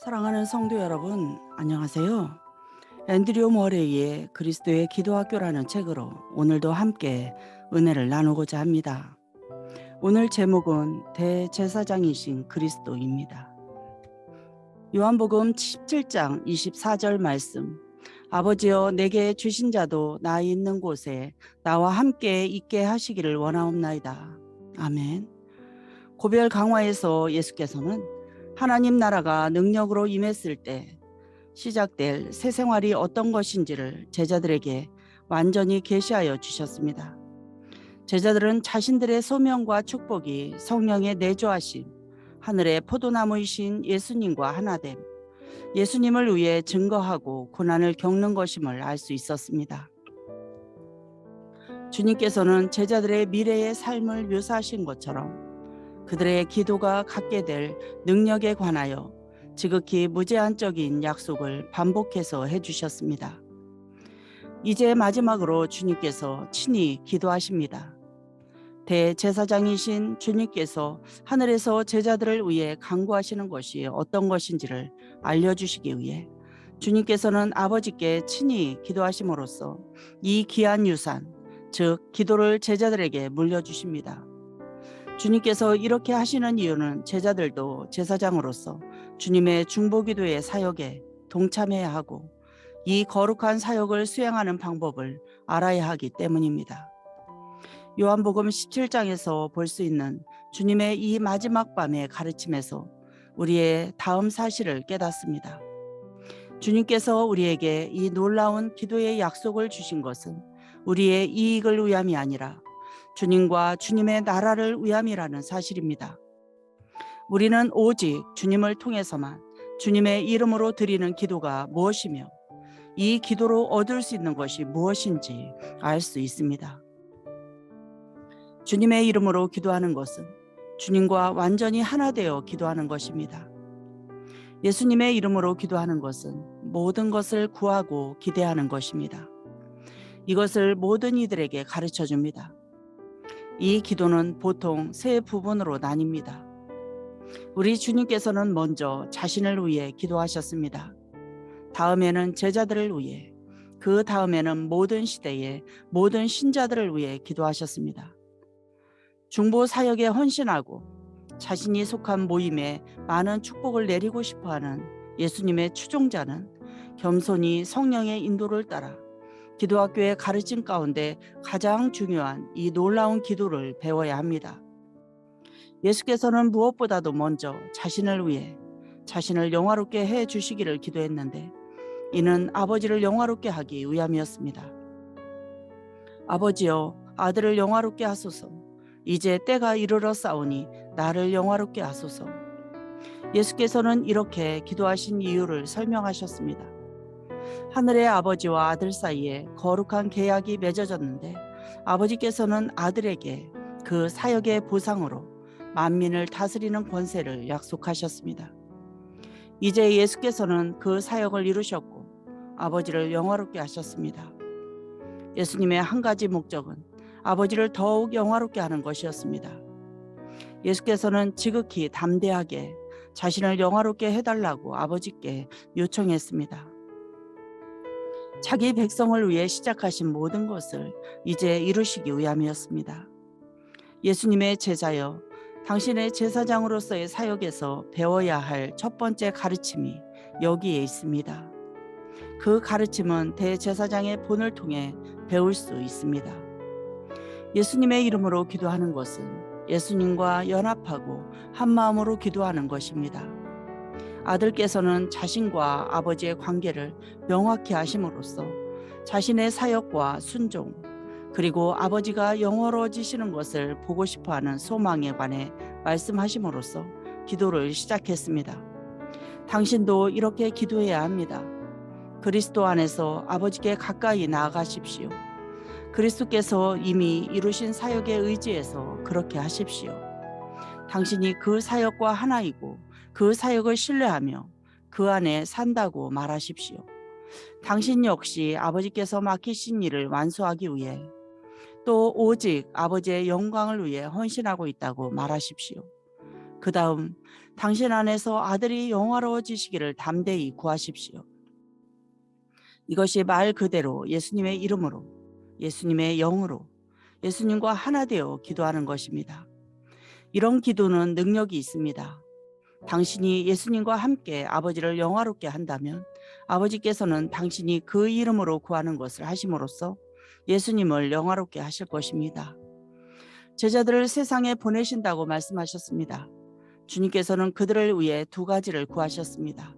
사랑하는 성도 여러분, 안녕하세요. 앤드류 머레이의 그리스도의 기도학교라는 책으로 오늘도 함께 은혜를 나누고자 합니다. 오늘 제목은 대제사장이신 그리스도입니다. 요한복음 17장 24절 말씀. 아버지여 내게 주신 자도 나 있는 곳에 나와 함께 있게 하시기를 원하옵나이다. 아멘. 고별 강화에서 예수께서는 하나님 나라가 능력으로 임했을 때 시작될 새 생활이 어떤 것인지를 제자들에게 완전히 계시하여 주셨습니다. 제자들은 자신들의 소명과 축복이 성령의 내주하심, 하늘의 포도나무이신 예수님과 하나됨, 예수님을 위해 증거하고 고난을 겪는 것임을 알 수 있었습니다. 주님께서는 제자들의 미래의 삶을 묘사하신 것처럼 그들의 기도가 갖게 될 능력에 관하여 지극히 무제한적인 약속을 반복해서 해주셨습니다. 이제 마지막으로 주님께서 친히 기도하십니다. 대제사장이신 주님께서 하늘에서 제자들을 위해 간구하시는 것이 어떤 것인지를 알려주시기 위해 주님께서는 아버지께 친히 기도하심으로써 이 귀한 유산, 즉 기도를 제자들에게 물려주십니다. 주님께서 이렇게 하시는 이유는 제자들도 제사장으로서 주님의 중보기도의 사역에 동참해야 하고 이 거룩한 사역을 수행하는 방법을 알아야 하기 때문입니다. 요한복음 17장에서 볼 수 있는 주님의 이 마지막 밤의 가르침에서 우리의 다음 사실을 깨닫습니다. 주님께서 우리에게 이 놀라운 기도의 약속을 주신 것은 우리의 이익을 위함이 아니라 주님과 주님의 나라를 위함이라는 사실입니다. 우리는 오직 주님을 통해서만 주님의 이름으로 드리는 기도가 무엇이며 이 기도로 얻을 수 있는 것이 무엇인지 알 수 있습니다. 주님의 이름으로 기도하는 것은 주님과 완전히 하나 되어 기도하는 것입니다. 예수님의 이름으로 기도하는 것은 모든 것을 구하고 기대하는 것입니다. 이것을 모든 이들에게 가르쳐 줍니다. 이 기도는 보통 세 부분으로 나뉩니다. 우리 주님께서는 먼저 자신을 위해 기도하셨습니다. 다음에는 제자들을 위해, 그 다음에는 모든 시대의 모든 신자들을 위해 기도하셨습니다. 중보 사역에 헌신하고 자신이 속한 모임에 많은 축복을 내리고 싶어하는 예수님의 추종자는 겸손히 성령의 인도를 따라 기도학교의 가르침 가운데 가장 중요한 이 놀라운 기도를 배워야 합니다. 예수께서는 무엇보다도 먼저 자신을 위해 자신을 영화롭게 해 주시기를 기도했는데 이는 아버지를 영화롭게 하기 위함이었습니다. 아버지여 아들을 영화롭게 하소서. 이제 때가 이르러 싸우니 나를 영화롭게 하소서. 예수께서는 이렇게 기도하신 이유를 설명하셨습니다. 하늘의 아버지와 아들 사이에 거룩한 계약이 맺어졌는데 아버지께서는 아들에게 그 사역의 보상으로 만민을 다스리는 권세를 약속하셨습니다. 이제 예수께서는 그 사역을 이루셨고 아버지를 영화롭게 하셨습니다. 예수님의 한 가지 목적은 아버지를 더욱 영화롭게 하는 것이었습니다. 예수께서는 지극히 담대하게 자신을 영화롭게 해달라고 아버지께 요청했습니다. 자기 백성을 위해 시작하신 모든 것을 이제 이루시기 위함이었습니다. 예수님의 제자여, 당신의 제사장으로서의 사역에서 배워야 할 첫 번째 가르침이 여기에 있습니다. 그 가르침은 대제사장의 본을 통해 배울 수 있습니다. 예수님의 이름으로 기도하는 것은 예수님과 연합하고 한마음으로 기도하는 것입니다. 아들께서는 자신과 아버지의 관계를 명확히 하심으로써 자신의 사역과 순종, 그리고 아버지가 영원해지시는 것을 보고 싶어하는 소망에 관해 말씀하심으로써 기도를 시작했습니다. 당신도 이렇게 기도해야 합니다. 그리스도 안에서 아버지께 가까이 나아가십시오. 그리스도께서 이미 이루신 사역에 의지해서 그렇게 하십시오. 당신이 그 사역과 하나이고 그 사역을 신뢰하며 그 안에 산다고 말하십시오. 당신 역시 아버지께서 맡기신 일을 완수하기 위해 또 오직 아버지의 영광을 위해 헌신하고 있다고 말하십시오. 그 다음 당신 안에서 아들이 영화로워지시기를 담대히 구하십시오. 이것이 말 그대로 예수님의 이름으로, 예수님의 영으로, 예수님과 하나 되어 기도하는 것입니다. 이런 기도는 능력이 있습니다. 당신이 예수님과 함께 아버지를 영화롭게 한다면 아버지께서는 당신이 그 이름으로 구하는 것을 하심으로써 예수님을 영화롭게 하실 것입니다. 제자들을 세상에 보내신다고 말씀하셨습니다. 주님께서는 그들을 위해 두 가지를 구하셨습니다.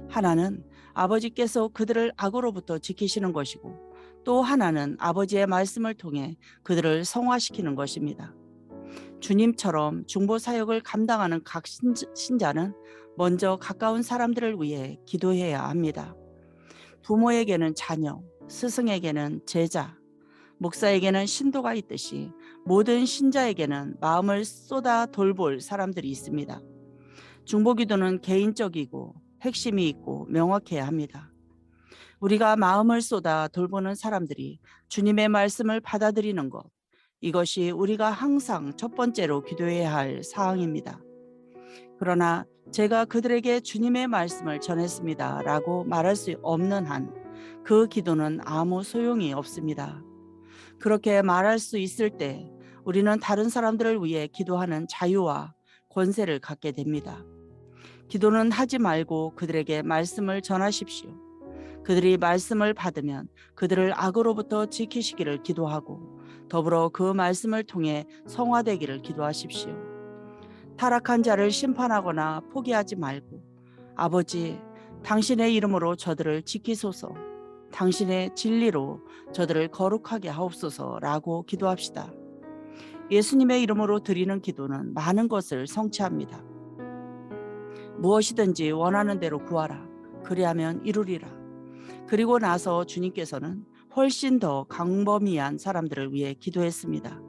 하나는 아버지께서 그들을 악으로부터 지키시는 것이고, 또 하나는 아버지의 말씀을 통해 그들을 성화시키는 것입니다. 주님처럼 중보 사역을 감당하는 각 신자는 먼저 가까운 사람들을 위해 기도해야 합니다. 부모에게는 자녀, 스승에게는 제자, 목사에게는 신도가 있듯이 모든 신자에게는 마음을 쏟아 돌볼 사람들이 있습니다. 중보기도는 개인적이고 핵심이 있고 명확해야 합니다. 우리가 마음을 쏟아 돌보는 사람들이 주님의 말씀을 받아들이는 것, 이것이 우리가 항상 첫 번째로 기도해야 할 사항입니다. 그러나 제가 그들에게 주님의 말씀을 전했습니다 라고 말할 수 없는 한 그 기도는 아무 소용이 없습니다. 그렇게 말할 수 있을 때 우리는 다른 사람들을 위해 기도하는 자유와 권세를 갖게 됩니다. 기도는 하지 말고 그들에게 말씀을 전하십시오. 그들이 말씀을 받으면 그들을 악으로부터 지키시기를 기도하고 더불어 그 말씀을 통해 성화되기를 기도하십시오. 타락한 자를 심판하거나 포기하지 말고 아버지, 당신의 이름으로 저들을 지키소서, 당신의 진리로 저들을 거룩하게 하옵소서라고 기도합시다. 예수님의 이름으로 드리는 기도는 많은 것을 성취합니다. 무엇이든지 원하는 대로 구하라. 그리하면 이루리라. 그리고 나서 주님께서는 훨씬 더 광범위한 사람들을 위해 기도했습니다.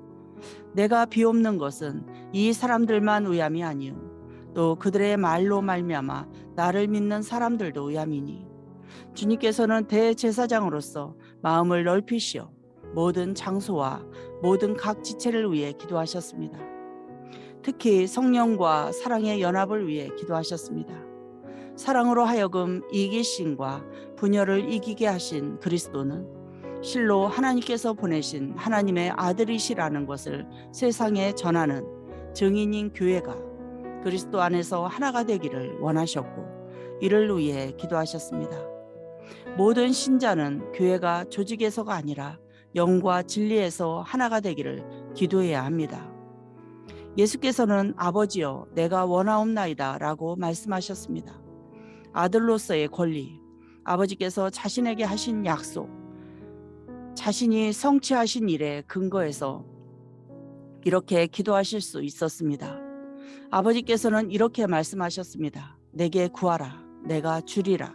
내가 비옵는 것은 이 사람들만 의함이 아니요 또 그들의 말로 말미암아 나를 믿는 사람들도 의함이니 주님께서는 대제사장으로서 마음을 넓히시어 모든 장소와 모든 각 지체를 위해 기도하셨습니다. 특히 성령과 사랑의 연합을 위해 기도하셨습니다. 사랑으로 하여금 이기심과 분열을 이기게 하신 그리스도는 실로 하나님께서 보내신 하나님의 아들이시라는 것을 세상에 전하는 증인인 교회가 그리스도 안에서 하나가 되기를 원하셨고 이를 위해 기도하셨습니다. 모든 신자는 교회가 조직에서가 아니라 영과 진리에서 하나가 되기를 기도해야 합니다. 예수께서는 아버지여 내가 원하옵나이다 라고 말씀하셨습니다. 아들로서의 권리, 아버지께서 자신에게 하신 약속, 자신이 성취하신 일에 근거해서 이렇게 기도하실 수 있었습니다. 아버지께서는 이렇게 말씀하셨습니다. 내게 구하라, 내가 주리라.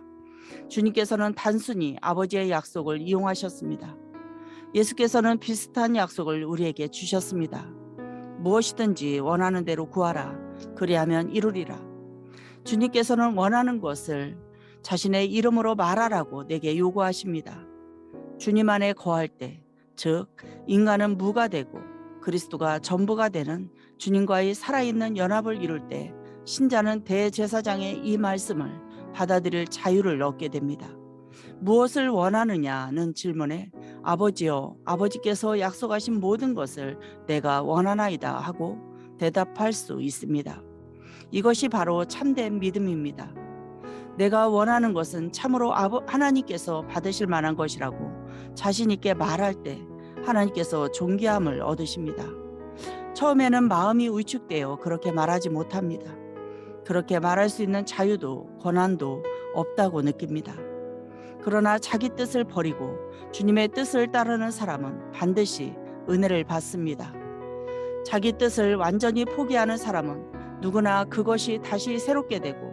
주님께서는 단순히 아버지의 약속을 이용하셨습니다. 예수께서는 비슷한 약속을 우리에게 주셨습니다. 무엇이든지 원하는 대로 구하라. 그리하면 이루리라. 주님께서는 원하는 것을 자신의 이름으로 말하라고 내게 요구하십니다. 주님 안에 거할 때, 즉 인간은 무가 되고 그리스도가 전부가 되는 주님과의 살아있는 연합을 이룰 때 신자는 대제사장의 이 말씀을 받아들일 자유를 얻게 됩니다. 무엇을 원하느냐는 질문에 아버지여, 아버지께서 약속하신 모든 것을 내가 원하나이다 하고 대답할 수 있습니다. 이것이 바로 참된 믿음입니다. 내가 원하는 것은 참으로 하나님께서 받으실 만한 것이라고 자신 있게 말할 때 하나님께서 존귀함을 얻으십니다. 처음에는 마음이 위축되어 그렇게 말하지 못합니다. 그렇게 말할 수 있는 자유도 권한도 없다고 느낍니다. 그러나 자기 뜻을 버리고 주님의 뜻을 따르는 사람은 반드시 은혜를 받습니다. 자기 뜻을 완전히 포기하는 사람은 누구나 그것이 다시 새롭게 되고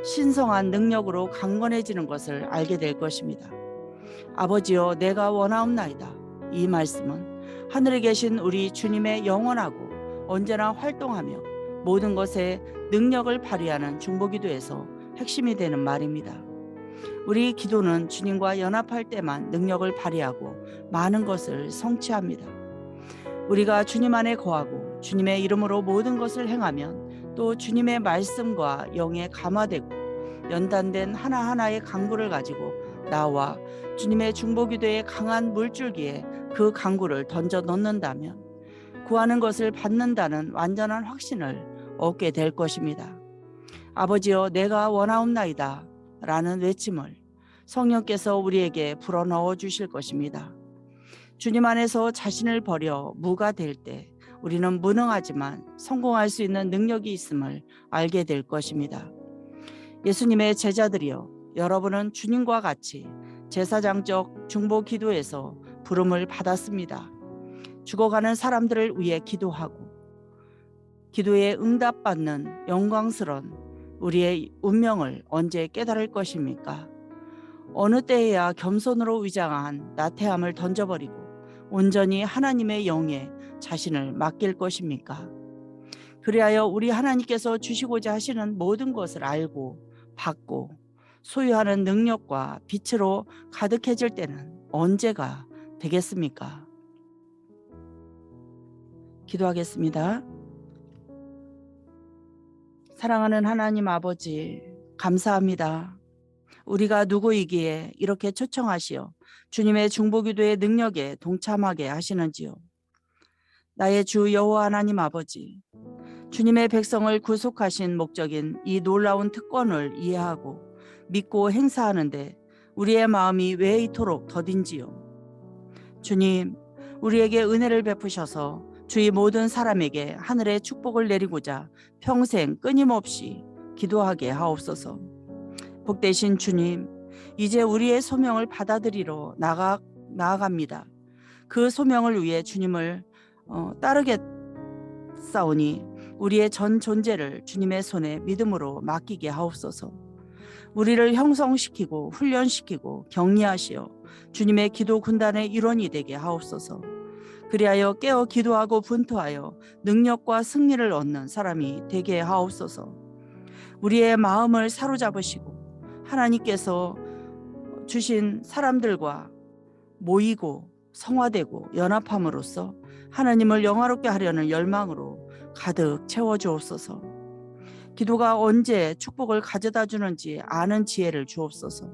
신성한 능력으로 강건해지는 것을 알게 될 것입니다. 아버지여 내가 원하옵나이다. 이 말씀은 하늘에 계신 우리 주님의 영원하고 언제나 활동하며 모든 것에 능력을 발휘하는 중보기도에서 핵심이 되는 말입니다. 우리 기도는 주님과 연합할 때만 능력을 발휘하고 많은 것을 성취합니다. 우리가 주님 안에 거하고 주님의 이름으로 모든 것을 행하면 또 주님의 말씀과 영에 감화되고 연단된 하나하나의 강구를 가지고 나와 주님의 중보기도의 강한 물줄기에 그 강구를 던져 넣는다면 구하는 것을 받는다는 완전한 확신을 얻게 될 것입니다. 아버지여, 내가 원하옵나이다 라는 외침을 성령께서 우리에게 불어넣어 주실 것입니다. 주님 안에서 자신을 버려 무가 될 때 우리는 무능하지만 성공할 수 있는 능력이 있음을 알게 될 것입니다. 예수님의 제자들이여, 여러분은 주님과 같이 제사장적 중보 기도에서 부름을 받았습니다. 죽어가는 사람들을 위해 기도하고 기도에 응답받는 영광스러운 우리의 운명을 언제 깨달을 것입니까? 어느 때에야 겸손으로 위장한 나태함을 던져버리고 온전히 하나님의 영에 자신을 맡길 것입니까? 그리하여 우리 하나님께서 주시고자 하시는 모든 것을 알고 받고 소유하는 능력과 빛으로 가득해질 때는 언제가 되겠습니까? 기도하겠습니다. 사랑하는 하나님 아버지, 감사합니다. 우리가 누구이기에 이렇게 초청하시어 주님의 중보기도의 능력에 동참하게 하시는지요. 나의 주 여호와 하나님 아버지, 주님의 백성을 구속하신 목적인 이 놀라운 특권을 이해하고 믿고 행사하는데 우리의 마음이 왜 이토록 더딘지요. 주님, 우리에게 은혜를 베푸셔서 주위 모든 사람에게 하늘의 축복을 내리고자 평생 끊임없이 기도하게 하옵소서. 복되신 주님, 이제 우리의 소명을 받아들이러 나아갑니다. 그 소명을 위해 주님을 따르겠사오니 우리의 전 존재를 주님의 손에 믿음으로 맡기게 하옵소서. 우리를 형성시키고 훈련시키고 격리하시어 주님의 기도 군단의 일원이 되게 하옵소서. 그리하여 깨어 기도하고 분투하여 능력과 승리를 얻는 사람이 되게 하옵소서. 우리의 마음을 사로잡으시고 하나님께서 주신 사람들과 모이고 성화되고 연합함으로써 하나님을 영화롭게 하려는 열망으로 가득 채워주옵소서. 기도가 언제 축복을 가져다 주는지 아는 지혜를 주옵소서.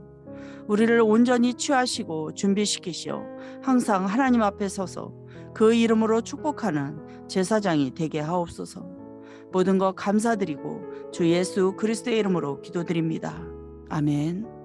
우리를 온전히 취하시고 준비시키시어 항상 하나님 앞에 서서 그 이름으로 축복하는 제사장이 되게 하옵소서. 모든 것 감사드리고 주 예수 그리스도의 이름으로 기도드립니다. 아멘.